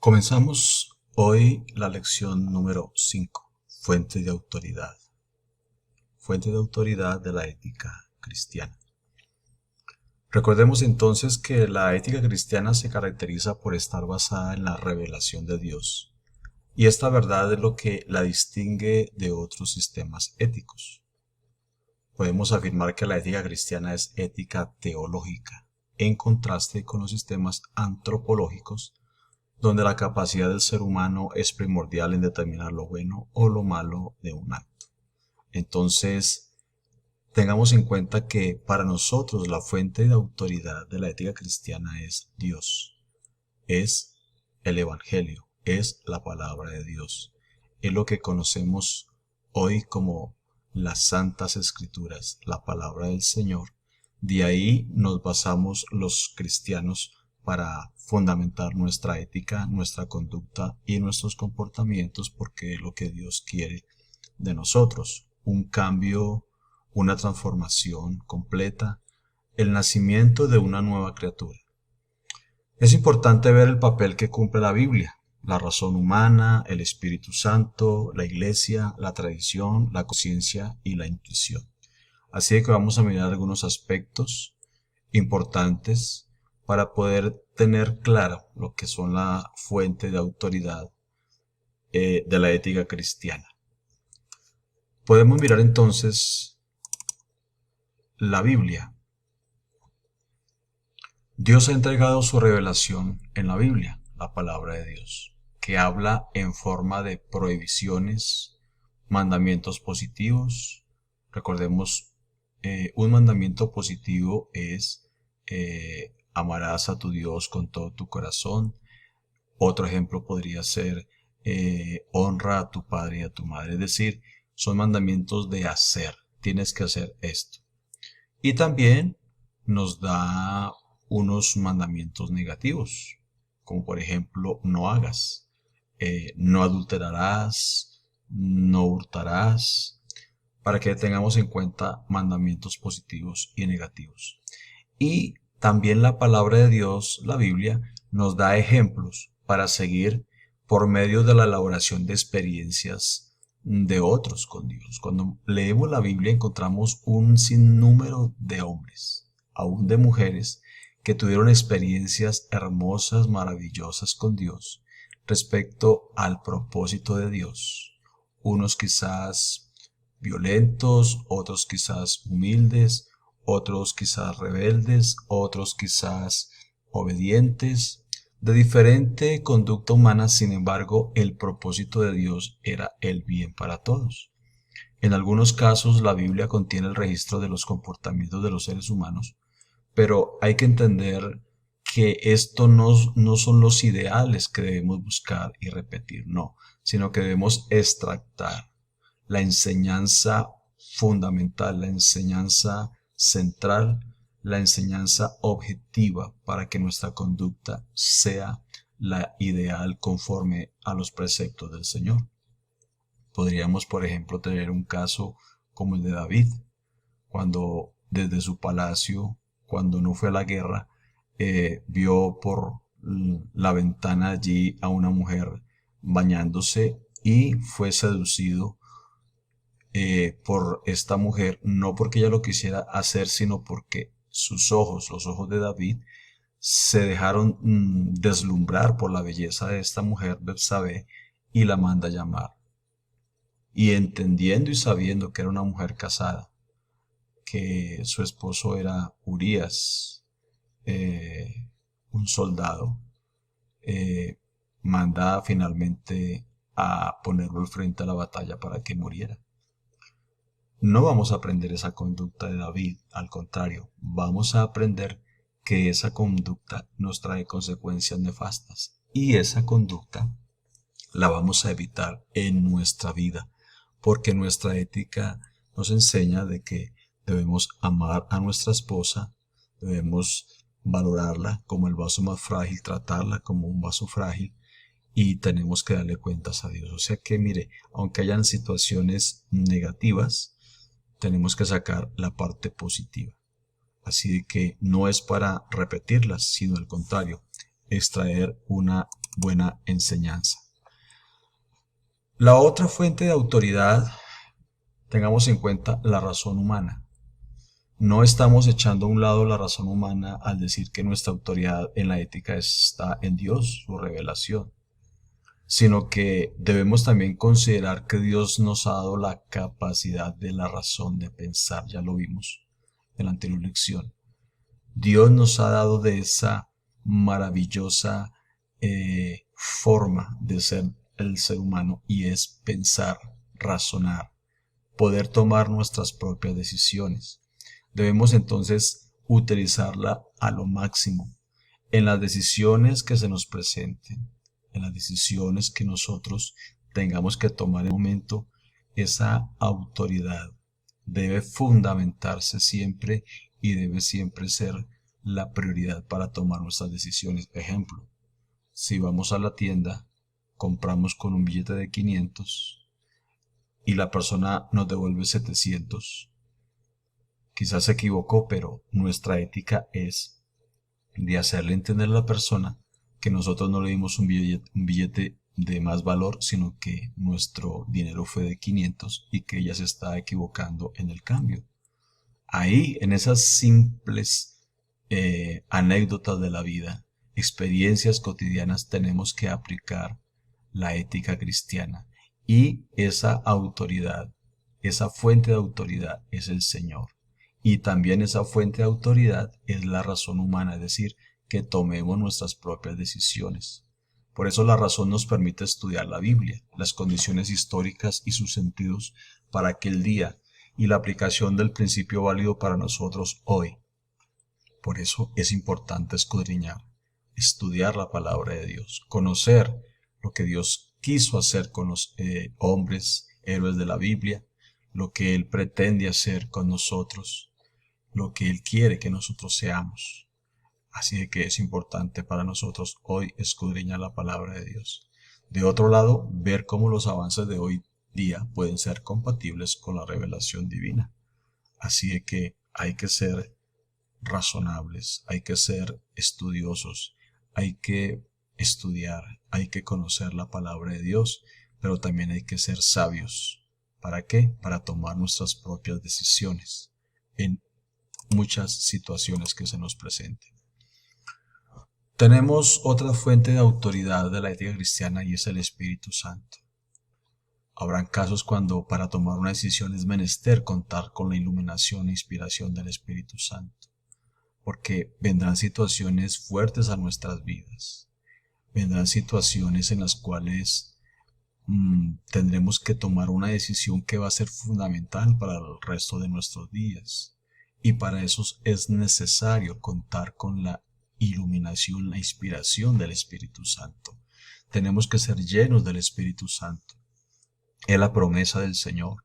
Comenzamos hoy la lección número 5, fuente de autoridad. Fuente de autoridad de la ética cristiana. Recordemos entonces que la ética cristiana se caracteriza por estar basada en la revelación de Dios, y esta verdad es lo que la distingue de otros sistemas éticos. Podemos afirmar que la ética cristiana es ética teológica, en contraste con los sistemas antropológicos, donde la capacidad del ser humano es primordial en determinar lo bueno o lo malo de un acto. Entonces, tengamos en cuenta que para nosotros la fuente de autoridad de la ética cristiana es Dios, es el Evangelio, es la palabra de Dios, es lo que conocemos hoy como las Santas Escrituras, la palabra del Señor. De ahí nos basamos los cristianos para fundamentar nuestra ética, nuestra conducta y nuestros comportamientos, porque es lo que Dios quiere de nosotros. Un cambio, una transformación completa, el nacimiento de una nueva criatura. Es importante ver el papel que cumple la Biblia, la razón humana, el Espíritu Santo, la Iglesia, la tradición, la conciencia y la intuición. Así que vamos a mirar algunos aspectos importantes para poder tener claro lo que son la fuente de autoridad de la ética cristiana. Podemos mirar entonces la Biblia. Dios ha entregado su revelación en la Biblia, la palabra de Dios, que habla en forma de prohibiciones, mandamientos positivos. Recordemos, un mandamiento positivo es amarás a tu Dios con todo tu corazón. Otro ejemplo podría ser honra a tu padre y a tu madre. Es decir, son mandamientos de hacer. Tienes que hacer esto. Y también nos da unos mandamientos negativos, como por ejemplo, no hagas, no adulterarás, no hurtarás, para que tengamos en cuenta mandamientos positivos y negativos. Y también la palabra de Dios, la Biblia, nos da ejemplos para seguir por medio de la elaboración de experiencias de otros con Dios. Cuando leemos la Biblia encontramos un sinnúmero de hombres, aún de mujeres, que tuvieron experiencias hermosas, maravillosas con Dios respecto al propósito de Dios. Unos quizás violentos, otros quizás humildes, otros quizás rebeldes, otros quizás obedientes, de diferente conducta humana. Sin embargo, el propósito de Dios era el bien para todos. En algunos casos, la Biblia contiene el registro de los comportamientos de los seres humanos, pero hay que entender que esto no son los ideales que debemos buscar y repetir, no, sino que debemos extractar la enseñanza fundamental, la enseñanza central, la enseñanza objetiva para que nuestra conducta sea la ideal conforme a los preceptos del Señor. Podríamos, por ejemplo, tener un caso como el de David, cuando desde su palacio, cuando no fue a la guerra, vio por la ventana allí a una mujer bañándose y fue seducido por esta mujer, no porque ella lo quisiera hacer, sino porque sus ojos, los ojos de David, se dejaron deslumbrar por la belleza de esta mujer, Betsabé, y la manda a llamar. Y entendiendo y sabiendo que era una mujer casada, que su esposo era Urías, un soldado, manda finalmente a ponerlo al frente a la batalla para que muriera. No vamos a aprender esa conducta de David, al contrario, vamos a aprender que esa conducta nos trae consecuencias nefastas y esa conducta la vamos a evitar en nuestra vida, porque nuestra ética nos enseña de que debemos amar a nuestra esposa, debemos valorarla como el vaso más frágil, tratarla como un vaso frágil, y tenemos que darle cuentas a Dios. O sea que, mire, aunque hayan situaciones negativas, tenemos que sacar la parte positiva. Así de que no es para repetirlas, sino al contrario, extraer una buena enseñanza. La otra fuente de autoridad, tengamos en cuenta la razón humana. No estamos echando a un lado la razón humana al decir que nuestra autoridad en la ética está en Dios, su revelación, sino que debemos también considerar que Dios nos ha dado la capacidad de la razón de pensar, ya lo vimos en la anterior lección. Dios nos ha dado de esa maravillosa forma de ser el ser humano, y es pensar, razonar, poder tomar nuestras propias decisiones. Debemos entonces utilizarla a lo máximo en las decisiones que se nos presenten, en las decisiones que nosotros tengamos que tomar en el momento. Esa autoridad debe fundamentarse siempre y debe siempre ser la prioridad para tomar nuestras decisiones. Ejemplo, si vamos a la tienda, compramos con un billete de 500 y la persona nos devuelve 700. Quizás se equivocó, pero nuestra ética es de hacerle entender a la persona que nosotros no le dimos un billete de más valor, sino que nuestro dinero fue de 500 y que ella se está equivocando en el cambio. Ahí, en esas simples anécdotas de la vida, experiencias cotidianas, tenemos que aplicar la ética cristiana. Y esa autoridad, esa fuente de autoridad es el Señor. Y también esa fuente de autoridad es la razón humana, es decir, que tomemos nuestras propias decisiones. Por eso la razón nos permite estudiar la Biblia, las condiciones históricas y sus sentidos para aquel día, y la aplicación del principio válido para nosotros hoy. Por eso es importante escudriñar, estudiar la palabra de Dios, conocer lo que Dios quiso hacer con los hombres, héroes de la Biblia, lo que Él pretende hacer con nosotros, lo que Él quiere que nosotros seamos. Así de que es importante para nosotros hoy escudriñar la palabra de Dios. De otro lado, ver cómo los avances de hoy día pueden ser compatibles con la revelación divina. Así de que hay que ser razonables, hay que ser estudiosos, hay que estudiar, hay que conocer la palabra de Dios, pero también hay que ser sabios. ¿Para qué? Para tomar nuestras propias decisiones en muchas situaciones que se nos presenten. Tenemos otra fuente de autoridad de la ética cristiana y es el Espíritu Santo. Habrán casos cuando para tomar una decisión es menester contar con la iluminación e inspiración del Espíritu Santo, porque vendrán situaciones fuertes a nuestras vidas, vendrán situaciones en las cuales tendremos que tomar una decisión que va a ser fundamental para el resto de nuestros días, y para eso es necesario contar con la iluminación, la inspiración del Espíritu Santo. Tenemos que ser llenos del Espíritu Santo. Es la promesa del Señor.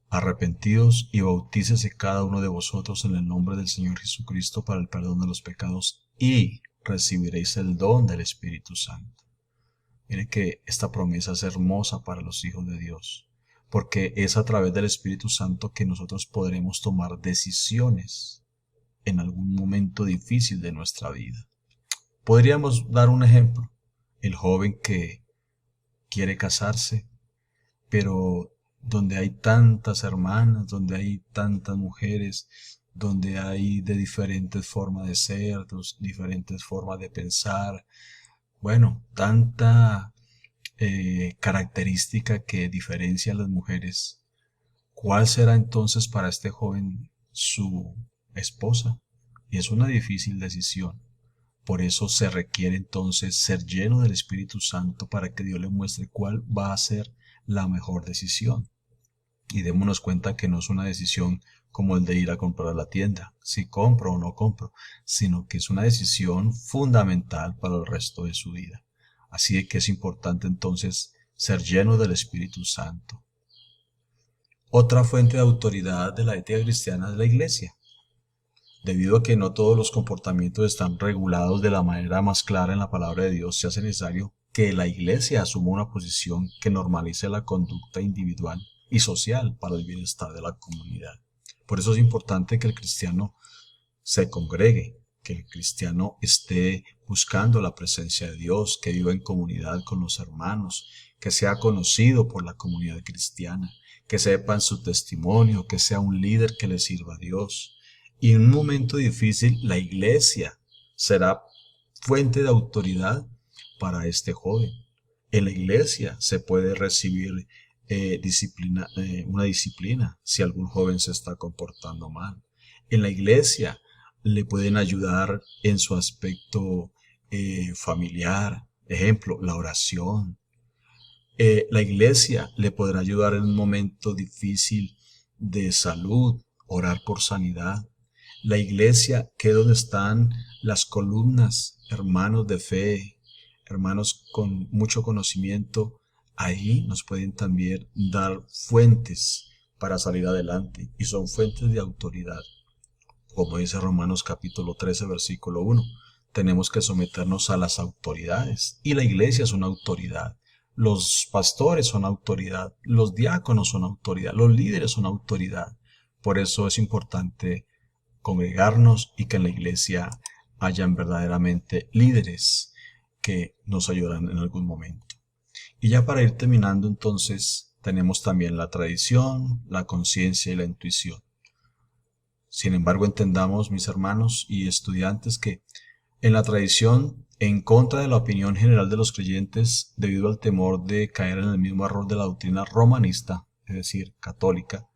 Arrepentidos y bautícese cada uno de vosotros en el nombre del Señor Jesucristo para el perdón de los pecados y recibiréis el don del Espíritu Santo. Miren que esta promesa es hermosa para los hijos de Dios, porque es a través del Espíritu Santo que nosotros podremos tomar decisiones en algún momento difícil de nuestra vida. Podríamos dar un ejemplo. El joven que quiere casarse, pero donde hay tantas hermanas, donde hay tantas mujeres, donde hay de diferentes formas de ser, diferentes formas de pensar, bueno, tanta característica que diferencia a las mujeres. ¿Cuál será entonces para este joven su esposa? Y es una difícil decisión. Por eso se requiere entonces ser lleno del Espíritu Santo para que Dios le muestre cuál va a ser la mejor decisión. Y démonos cuenta que no es una decisión como el de ir a comprar a la tienda, si compro o no compro, sino que es una decisión fundamental para el resto de su vida. Así de que es importante entonces ser lleno del Espíritu Santo. Otra fuente de autoridad de la ética cristiana es la iglesia. Debido a que no todos los comportamientos están regulados de la manera más clara en la palabra de Dios, se hace necesario que la iglesia asuma una posición que normalice la conducta individual y social para el bienestar de la comunidad. Por eso es importante que el cristiano se congregue, que el cristiano esté buscando la presencia de Dios, que viva en comunidad con los hermanos, que sea conocido por la comunidad cristiana, que sepan su testimonio, que sea un líder que le sirva a Dios. Y en un momento difícil, la iglesia será fuente de autoridad para este joven. En la iglesia se puede recibir una disciplina si algún joven se está comportando mal. En la iglesia le pueden ayudar en su aspecto familiar, ejemplo, la oración. La iglesia le podrá ayudar en un momento difícil de salud, orar por sanidad. La iglesia, que es donde están las columnas, hermanos de fe, hermanos con mucho conocimiento, ahí nos pueden también dar fuentes para salir adelante y son fuentes de autoridad. Como dice Romanos capítulo 13, versículo 1, tenemos que someternos a las autoridades y la iglesia es una autoridad. Los pastores son autoridad, los diáconos son autoridad, los líderes son autoridad. Por eso es importante congregarnos y que en la iglesia hayan verdaderamente líderes que nos ayudarán en algún momento. Y ya para ir terminando entonces, tenemos también la tradición, la conciencia y la intuición. Sin embargo, entendamos, mis hermanos y estudiantes, que en la tradición, en contra de la opinión general de los creyentes, debido al temor de caer en el mismo error de la doctrina romanista, es decir, católica,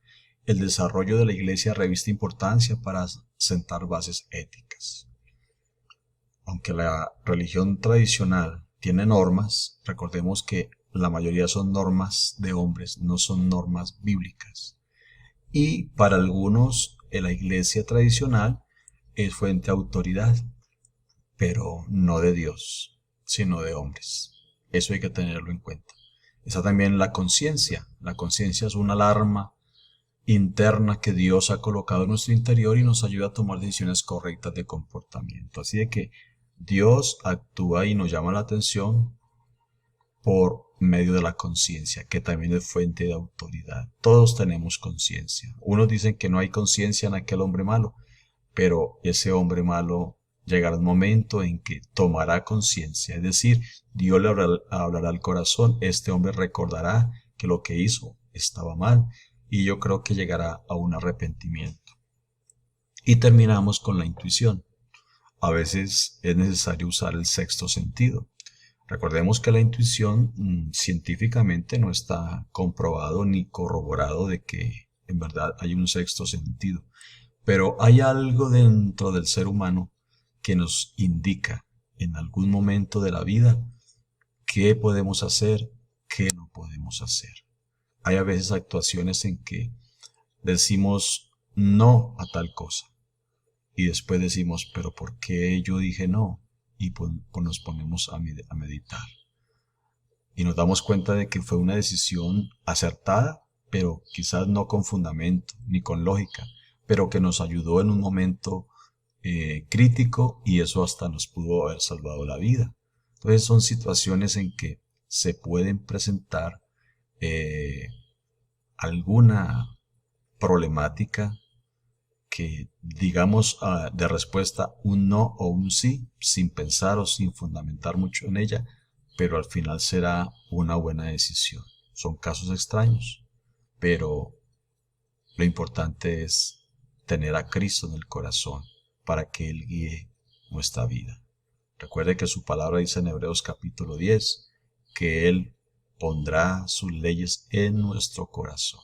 el desarrollo de la iglesia reviste importancia para sentar bases éticas. Aunque la religión tradicional tiene normas, recordemos que la mayoría son normas de hombres, no son normas bíblicas. Y para algunos, la iglesia tradicional es fuente de autoridad, pero no de Dios, sino de hombres. Eso hay que tenerlo en cuenta. Está también la conciencia. La conciencia es una alarma interna que Dios ha colocado en nuestro interior y nos ayuda a tomar decisiones correctas de comportamiento. Así de que Dios actúa y nos llama la atención por medio de la conciencia, que también es fuente de autoridad. Todos tenemos conciencia. Unos dicen que no hay conciencia en aquel hombre malo, pero ese hombre malo llegará un momento en que tomará conciencia, es decir, Dios le hablará al corazón, este hombre recordará que lo que hizo estaba mal y yo creo que llegará a un arrepentimiento. Y terminamos con la intuición. A veces es necesario usar el sexto sentido. Recordemos que la intuición científicamente no está comprobado ni corroborado de que en verdad hay un sexto sentido, pero hay algo dentro del ser humano que nos indica en algún momento de la vida qué podemos hacer, qué no podemos hacer. Hay a veces actuaciones en que decimos no a tal cosa y después decimos, pero ¿por qué yo dije no? Y pues nos ponemos a meditar. Y nos damos cuenta de que fue una decisión acertada, pero quizás no con fundamento ni con lógica, pero que nos ayudó en un momento crítico y eso hasta nos pudo haber salvado la vida. Entonces son situaciones en que se pueden presentar alguna problemática que digamos de respuesta un no o un sí, sin pensar o sin fundamentar mucho en ella, pero al final será una buena decisión. Son casos extraños, pero lo importante es tener a Cristo en el corazón para que Él guíe nuestra vida. Recuerde que su palabra dice en Hebreos capítulo 10 que Él pondrá sus leyes en nuestro corazón.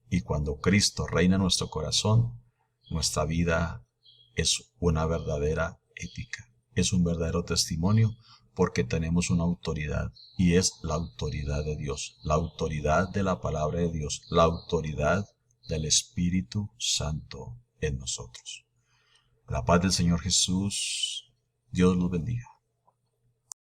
Y cuando Cristo reina en nuestro corazón, nuestra vida es una verdadera ética, es un verdadero testimonio porque tenemos una autoridad y es la autoridad de Dios, la autoridad de la palabra de Dios, la autoridad del Espíritu Santo en nosotros. La paz del Señor Jesús, Dios los bendiga.